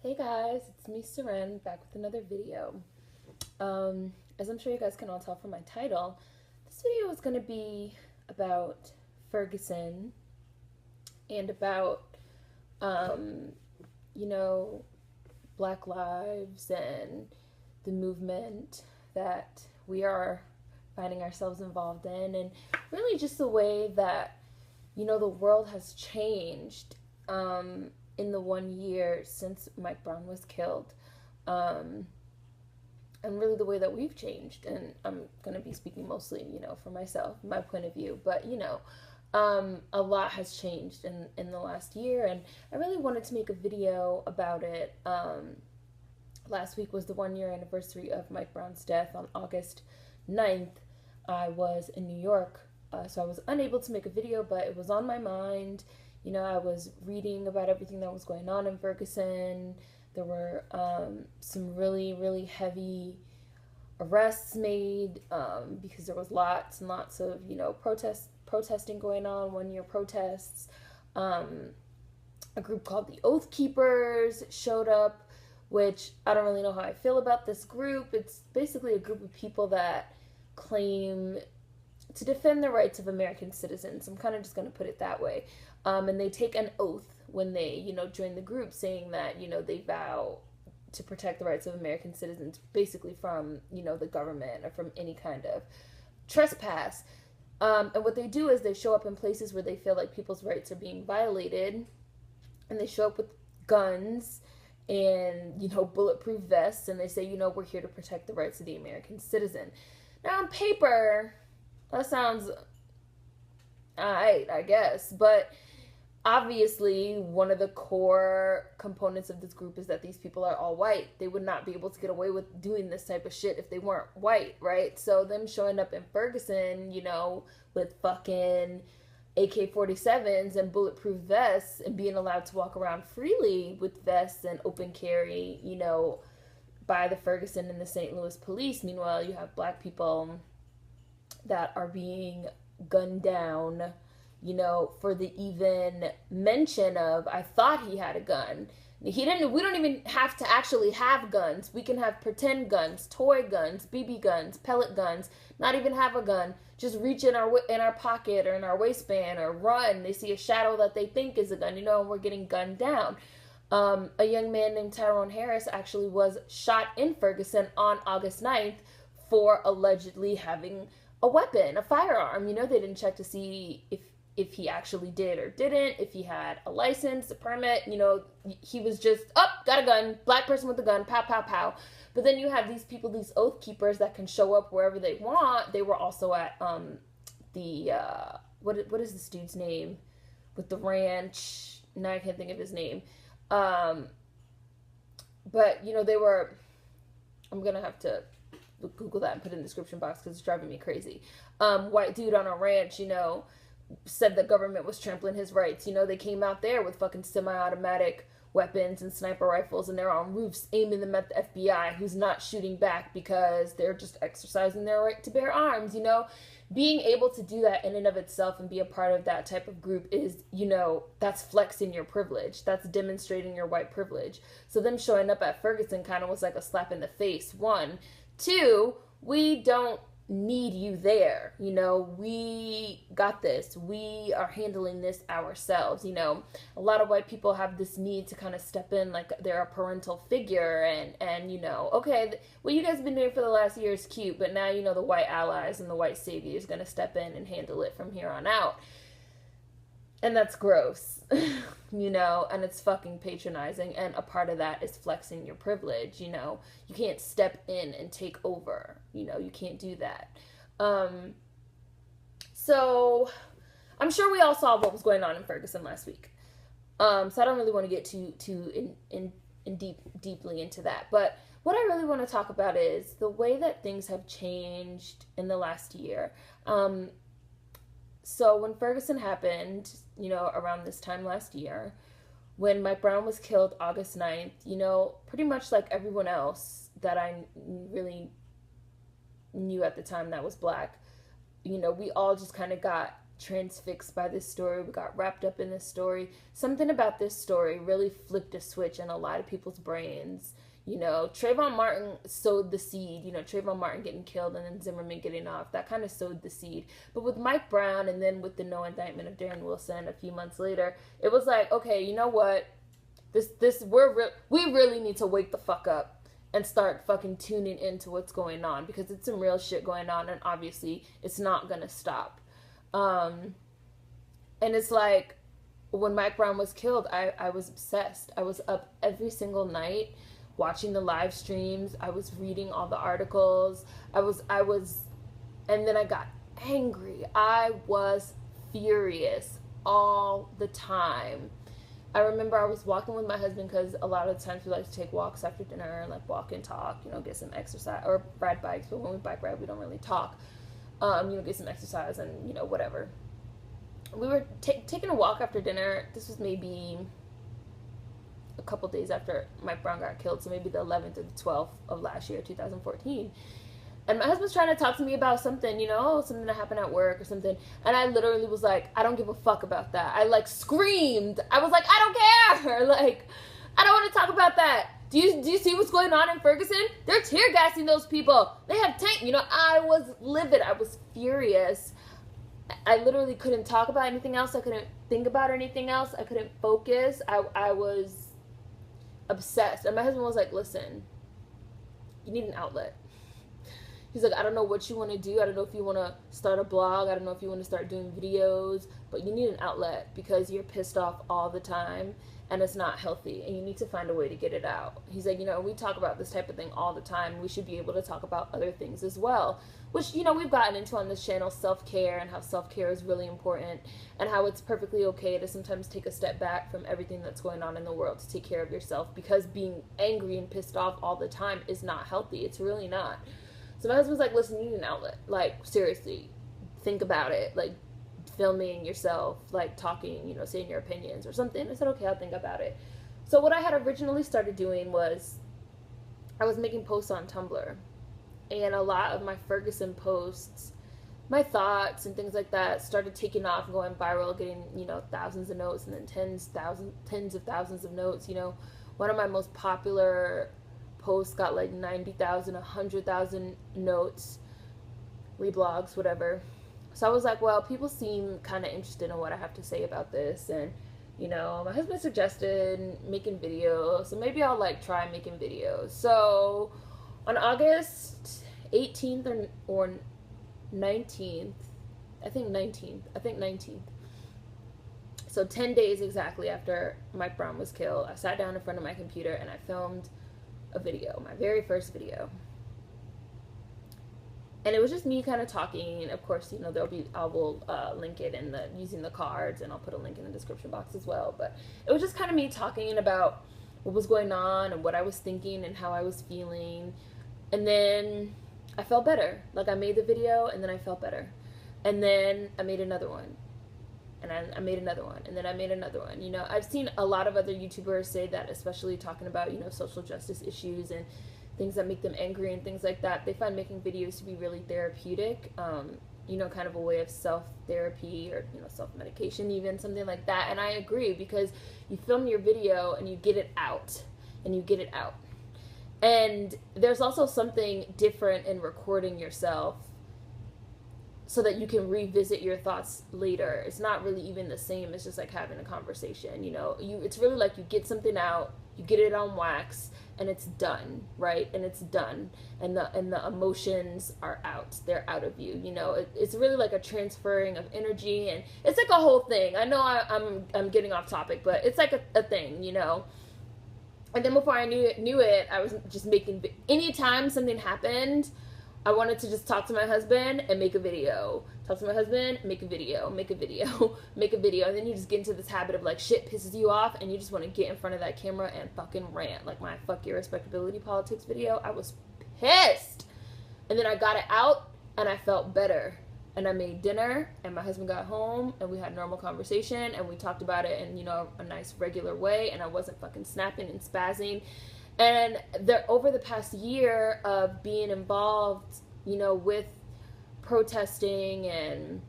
Hey guys, it's me, Seren, back with another video. As I'm sure you guys can all tell from my title, this video is going to be about Ferguson and about, um, you know, Black lives and the movement that we are finding ourselves involved in, and really just the way that, the world has changed. In the 1 year since Mike Brown was killed, and really the way that we've changed. And I'm going to be speaking mostly, for myself, my point of view, but, a lot has changed in the last year, and I really wanted to make a video about it. Last week was the 1 year anniversary of Mike Brown's death on August 9th. I was in New York, so I was unable to make a video, but it was on my mind. I was reading about everything that was going on in Ferguson. There were some really, really heavy arrests made because there was lots and lots of, protesting going on, 1 year protests. A group called the Oathkeepers showed up, which I don't really know how I feel about this group. It's basically a group of people that claim to defend the rights of American citizens. I'm kind of just going to put it that way. And they take an oath when they, join the group, saying that, they vow to protect the rights of American citizens, basically from, the government or from any kind of trespass. And what they do is they show up in places where they feel like people's rights are being violated, and they show up with guns and, bulletproof vests, and they say, we're here to protect the rights of the American citizen. Now, on paper, that sounds alright, I guess, but obviously one of the core components of this group is that these people are all white. They would not be able to get away with doing this type of shit if they weren't white, right? So them showing up in Ferguson, with fucking AK-47s and bulletproof vests and being allowed to walk around freely with vests and open carry, by the Ferguson and the St. Louis police. Meanwhile, you have black people that are being gunned down, for the even mention of, I thought he had a gun. We don't even have to actually have guns. We can have pretend guns, toy guns, BB guns, pellet guns, not even have a gun. Just reach in our pocket or in our waistband or run. They see a shadow that they think is a gun, and we're getting gunned down. A young man named Tyrone Harris actually was shot in Ferguson on August 9th for allegedly having a weapon, a firearm. They didn't check to see if he actually did or didn't, if he had a license, a permit. He was just, got a gun, black person with a gun, pow, pow, pow. But then you have these people, these oath keepers that can show up wherever they want. They were also at what is this dude's name with the ranch? Now I can't think of his name. But they were, I'm gonna have to Google that and put it in the description box because it's driving me crazy. White dude on a ranch, said the government was trampling his rights. They came out there with fucking semi-automatic weapons and sniper rifles, and they're on roofs aiming them at the FBI, who's not shooting back because they're just exercising their right to bear arms. Being able to do that in and of itself and be a part of that type of group is, that's flexing your privilege. That's demonstrating your white privilege. So them showing up at Ferguson kind of was like a slap in the face, one. Two, we don't need you there. We got this. We are handling this ourselves. A lot of white people have this need to kind of step in like they're a parental figure and okay, what you guys have been doing for the last year is cute, but now, the white allies and the white savior is going to step in and handle it from here on out. And that's gross, and it's fucking patronizing. And a part of that is flexing your privilege. You can't step in and take over. You can't do that. So I'm sure we all saw what was going on in Ferguson last week. So I don't really want to get too deeply into that. But what I really want to talk about is the way that things have changed in the last year. So when Ferguson happened, around this time last year, when Mike Brown was killed August 9th, pretty much like everyone else that I really knew at the time that was black, we all just kind of got transfixed by this story. We got wrapped up in this story. Something about this story really flipped a switch in a lot of people's brains. You know, Trayvon Martin sowed the seed, you know, Trayvon Martin getting killed and then Zimmerman getting off. That kind of sowed the seed. But with Mike Brown and then with the no indictment of Darren Wilson a few months later, it was like, okay, you know what? We really need to wake the fuck up and start fucking tuning into what's going on, because it's some real shit going on, and obviously it's not gonna stop. And it's like, when Mike Brown was killed, I was obsessed. I was up every single night watching the live streams. I was reading all the articles. And then I got angry. I was furious all the time. I remember I was walking with my husband, because a lot of the times we like to take walks after dinner and like walk and talk, you know, get some exercise, or ride bikes. But when we bike ride, we don't really talk. You know, get some exercise and, you know, whatever. We were taking a walk after dinner. This was maybe a couple days after Mike Brown got killed, so maybe the 11th or the 12th of last year, 2014. And my husband's trying to talk to me about something, you know, something that happened at work or something. And I literally was like, I don't give a fuck about that. I like screamed. I was like, I don't care. Like, I don't want to talk about that. Do you see what's going on in Ferguson? They're tear gassing those people. They have tank. You know, I was livid. I was furious. I literally couldn't talk about anything else. I couldn't think about anything else. I couldn't focus. I was obsessed. And my husband was like, listen, you need an outlet. He's like, I don't know what you want to do. I don't know if you want to start a blog. I don't know if you want to start doing videos, but you need an outlet, because you're pissed off all the time and it's not healthy, and you need to find a way to get it out. He's like, you know, we talk about this type of thing all the time. We should be able to talk about other things as well, which, you know, we've gotten into on this channel, self-care, and how self-care is really important, and how it's perfectly okay to sometimes take a step back from everything that's going on in the world to take care of yourself, because being angry and pissed off all the time is not healthy. It's really not. So my husband's like, listen, you need an outlet. Like, seriously, think about it. Like, filming yourself, like, talking, you know, saying your opinions or something. I said, okay, I'll think about it. So what I had originally started doing was I was making posts on Tumblr. And a lot of my Ferguson posts, my thoughts and things like that, started taking off and going viral, getting, you know, thousands of notes, and then tens of thousands of notes. You know, one of my most popular posts got like 90,000, 100,000 notes, reblogs, whatever. So I was like, well, people seem kind of interested in what I have to say about this. And, you know, my husband suggested making videos, so maybe I'll like try making videos. So on August 18th or 19th, I think 19th. So 10 days exactly after Mike Brown was killed, I sat down in front of my computer and I filmed a video, my very first video. And it was just me kind of talking. Of course, you know, I will link it in using the cards, and I'll put a link in the description box as well. But it was just kind of me talking about what was going on and what I was thinking and how I was feeling. And then I felt better. Like, I made the video and then I felt better. And then I made another one. And I made another one, and then I made another one. You know, I've seen a lot of other YouTubers say that, especially talking about, you know, social justice issues and things that make them angry and things like that. They find making videos to be really therapeutic, you know, kind of a way of self-therapy, or, you know, self-medication even, something like that. And I agree, because you film your video and you get it out, and you get it out. And there's also something different in recording yourself so that you can revisit your thoughts later. It's not really even the same. It's just like having a conversation, you know. It's really like you get something out, you get it on wax, and it's done, right? And it's done, and the emotions are out. They're out of you, you know. It's really like a transferring of energy, and it's like a whole thing. I know I'm getting off topic, but it's like a thing, you know. And then before I knew it, I was just making. Anytime something happened, I wanted to just talk to my husband and make a video. Talk to my husband, make a video, make a video, make a video. And then you just get into this habit of, like, shit pisses you off and you just want to get in front of that camera and fucking rant. Like my Fuck Your Respectability Politics video, I was pissed. And then I got it out and I felt better. And I made dinner and my husband got home and we had normal conversation and we talked about it in, you know, a nice regular way, and I wasn't fucking snapping and spazzing. And over the past year of being involved, you know, with protesting and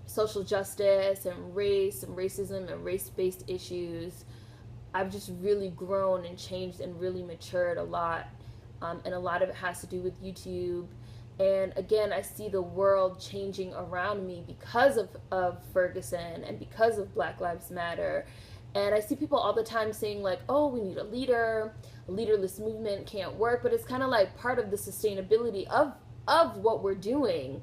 social justice and race and racism and race-based issues, I've just really grown and changed and really matured a lot. And a lot of it has to do with YouTube. And again, I see the world changing around me because of Ferguson and because of Black Lives Matter. And I see people all the time saying like, oh, we need a leader, a leaderless movement can't work. But it's kind of like part of the sustainability of what we're doing.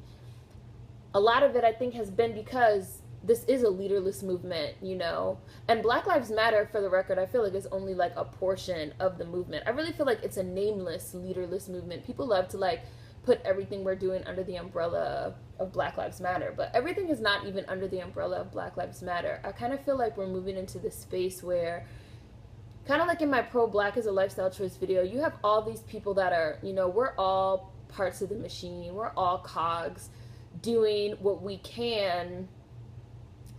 A lot of it, I think, has been because this is a leaderless movement, you know? And Black Lives Matter, for the record, I feel like is only like a portion of the movement. I really feel like it's a nameless, leaderless movement. People love to like put everything we're doing under the umbrella of Black Lives Matter, but everything is not even under the umbrella of Black Lives Matter. I kind of feel like we're moving into this space where, kind of like in my pro-Black as a lifestyle choice video, you have all these people that are, you know, we're all parts of the machine. We're all cogs doing what we can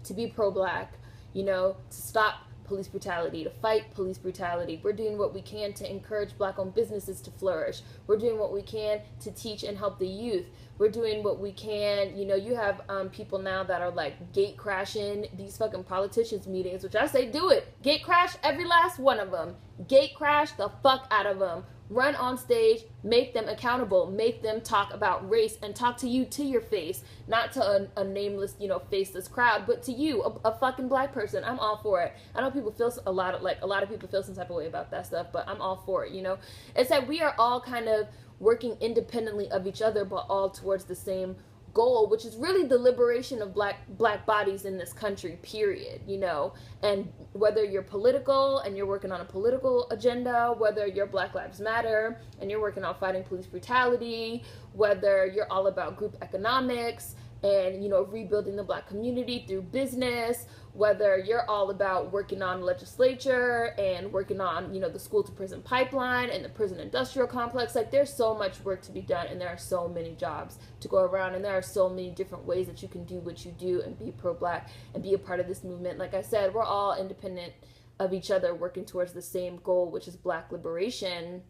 to be pro-Black, you know, to stop police brutality, to fight police brutality. We're doing what we can to encourage Black-owned businesses to flourish. We're doing what we can to teach and help the youth. We're doing what we can, you know, you have people now that are like gate crashing these fucking politicians meetings, which I say do it. Gate crash every last one of them. Gate crash the fuck out of them. Run on stage, make them accountable, make them talk about race and talk to you to your face, not to a nameless, you know, faceless crowd, but to you, a fucking Black person. I'm all for it. I know people feel a lot of people feel some type of way about that stuff, but I'm all for it, you know. It's that we are all kind of working independently of each other, but all towards the same goal, which is really the liberation of black bodies in this country, period, you know. And whether you're political and you're working on a political agenda, whether you're Black Lives Matter and you're working on fighting police brutality, whether you're all about group economics and, you know, rebuilding the Black community through business, whether you're all about working on legislature and working on, you know, the school to prison pipeline and the prison industrial complex, like there's so much work to be done and there are so many jobs to go around and there are so many different ways that you can do what you do and be pro-Black and be a part of this movement. Like I said, we're all independent of each other working towards the same goal, which is Black liberation.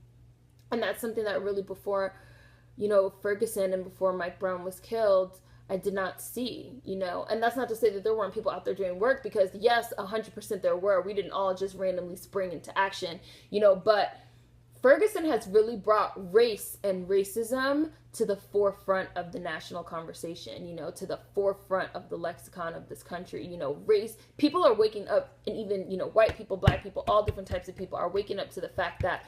And that's something that really before, you know, Ferguson and before Mike Brown was killed, I did not see, you know. And that's not to say that there weren't people out there doing work, because yes, 100% there were. We didn't all just randomly spring into action, you know, but Ferguson has really brought race and racism to the forefront of the national conversation, you know, to the forefront of the lexicon of this country. You know, race, people are waking up, and even, you know, white people, Black people, all different types of people are waking up to the fact that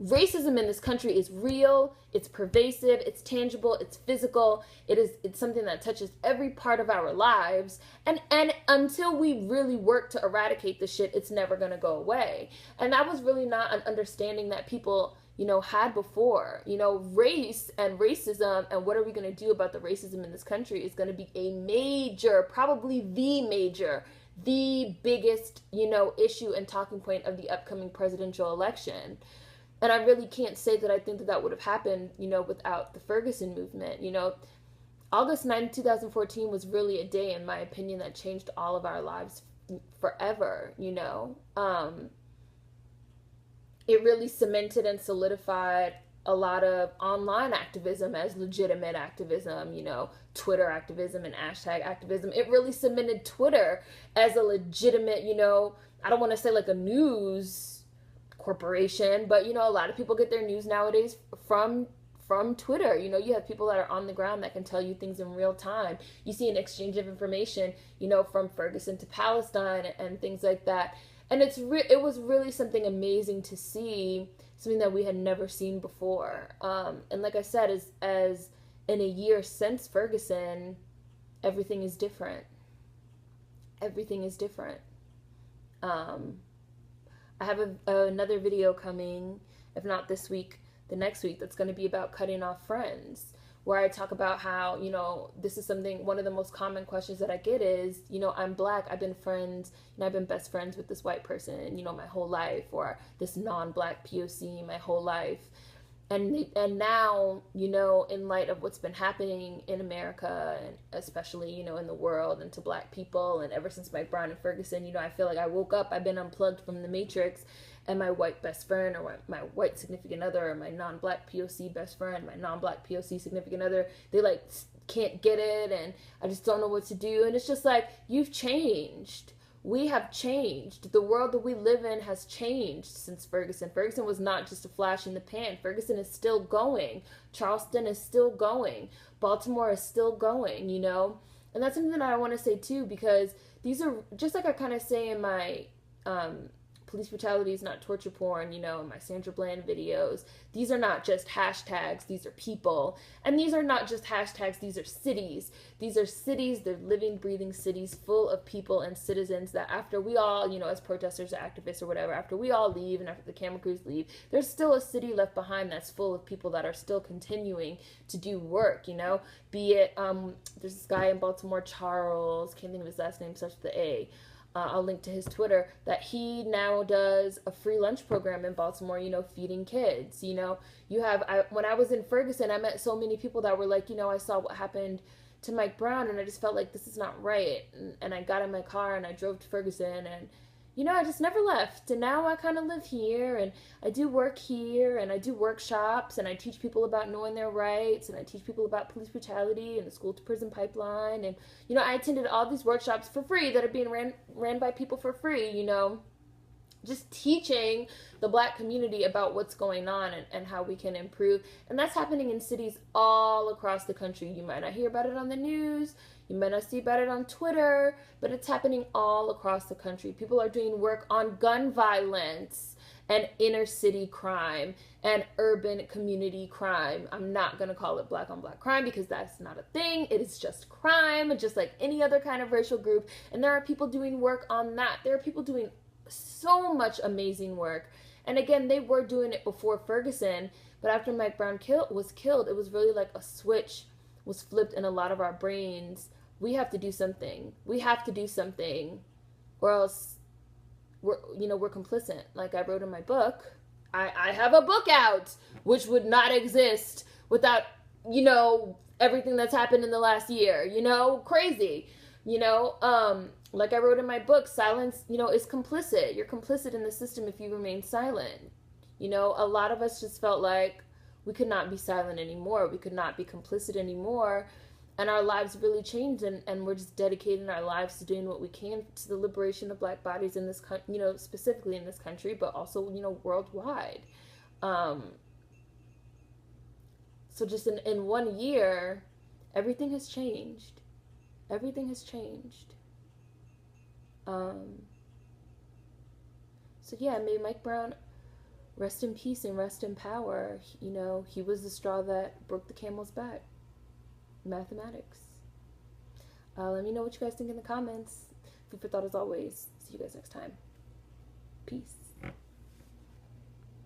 racism in this country is real, it's pervasive, it's tangible, it's physical, it's something that touches every part of our lives, and until we really work to eradicate the shit, it's never gonna go away. And that was really not an understanding that people, you know, had before. You know, race and racism and what are we gonna do about the racism in this country is gonna be a major, probably the biggest, you know, issue and talking point of the upcoming presidential election. And I really can't say that I think that that would have happened, you know, without the Ferguson movement. You know, August 9, 2014 was really a day, in my opinion, that changed all of our lives forever, you know. It really cemented and solidified a lot of online activism as legitimate activism, you know, Twitter activism and hashtag activism. It really cemented Twitter as a legitimate, you know, I don't want to say like a news corporation, but you know, a lot of people get their news nowadays from Twitter. You know, you have people that are on the ground that can tell you things in real time. You see an exchange of information, you know, from Ferguson to Palestine and things like that. And it was really something amazing to see, something that we had never seen before. And like I said, as in a year since Ferguson, everything is different. Everything is different. I have another video coming, if not this week, the next week, that's going to be about cutting off friends, where I talk about how, you know, this is something, one of the most common questions that I get is, you know, I'm Black, I've been friends, you know, I've been best friends with this white person, you know, my whole life, or this non-Black POC my whole life. And now, you know, in light of what's been happening in America, and especially, you know, in the world, and to Black people, and ever since Mike Brown and Ferguson, you know, I feel like I woke up, I've been unplugged from the matrix, and my white best friend, or my white significant other, or my non-Black POC best friend, my non-Black POC significant other, they like can't get it, and I just don't know what to do. And it's just like, you've changed. We have changed. The world that we live in has changed since Ferguson. Ferguson was not just a flash in the pan. Ferguson is still going. Charleston is still going. Baltimore is still going, you know? And that's something that I want to say too, because these are, just like I kind of say in my police brutality is not torture porn, you know, in my Sandra Bland videos, these are not just hashtags, these are people. And these are not just hashtags, these are cities. These are cities, they're living, breathing cities full of people and citizens that after we all, you know, as protesters or activists or whatever, after we all leave and after the camera crews leave, there's still a city left behind that's full of people that are still continuing to do work, you know? Be it, there's this guy in Baltimore, Charles, can't think of his last name, starts with the A. I'll link to his Twitter, that he now does a free lunch program in Baltimore, you know, feeding kids. You know, you have, when I was in Ferguson, I met so many people that were like, you know, I saw what happened to Mike Brown, and I just felt like this is not right. And I got in my car and I drove to Ferguson, and, you know, I just never left. And now I kind of live here, and I do work here, and I do workshops, and I teach people about knowing their rights, and I teach people about police brutality and the school to prison pipeline. And, you know, I attended all these workshops for free that are being ran by people for free, you know, just teaching the Black community about what's going on and how we can improve. And that's happening in cities all across the country. You might not hear about it on the news, you might not see about it on Twitter, but it's happening all across the country. People are doing work on gun violence and inner city crime and urban community crime. I'm not going to call it Black on Black crime, because that's not a thing. It is just crime, just like any other kind of racial group. And there are people doing work on that. There are people doing so much amazing work. And again, they were doing it before Ferguson, but after Mike Brown was killed, it was really like a switch was flipped in a lot of our brains. We have to do something. We have to do something, or else we're complicit. Like I wrote in my book, I have a book out, which would not exist without, you know, everything that's happened in the last year, you know, crazy, you know, like I wrote in my book, silence, you know, is complicit. You're complicit in the system if you remain silent. You know, a lot of us just felt like we could not be silent anymore. We could not be complicit anymore. And our lives really changed, and we're just dedicating our lives to doing what we can to the liberation of Black bodies in this country, you know, specifically in this country, but also, you know, worldwide. So just in 1 year, everything has changed. Everything has changed. So yeah, may Mike Brown rest in peace and rest in power. You know, he was the straw that broke the camel's back. Mathematics. Let me know what you guys think in the comments. Food for thought as always. See you guys next time. Peace.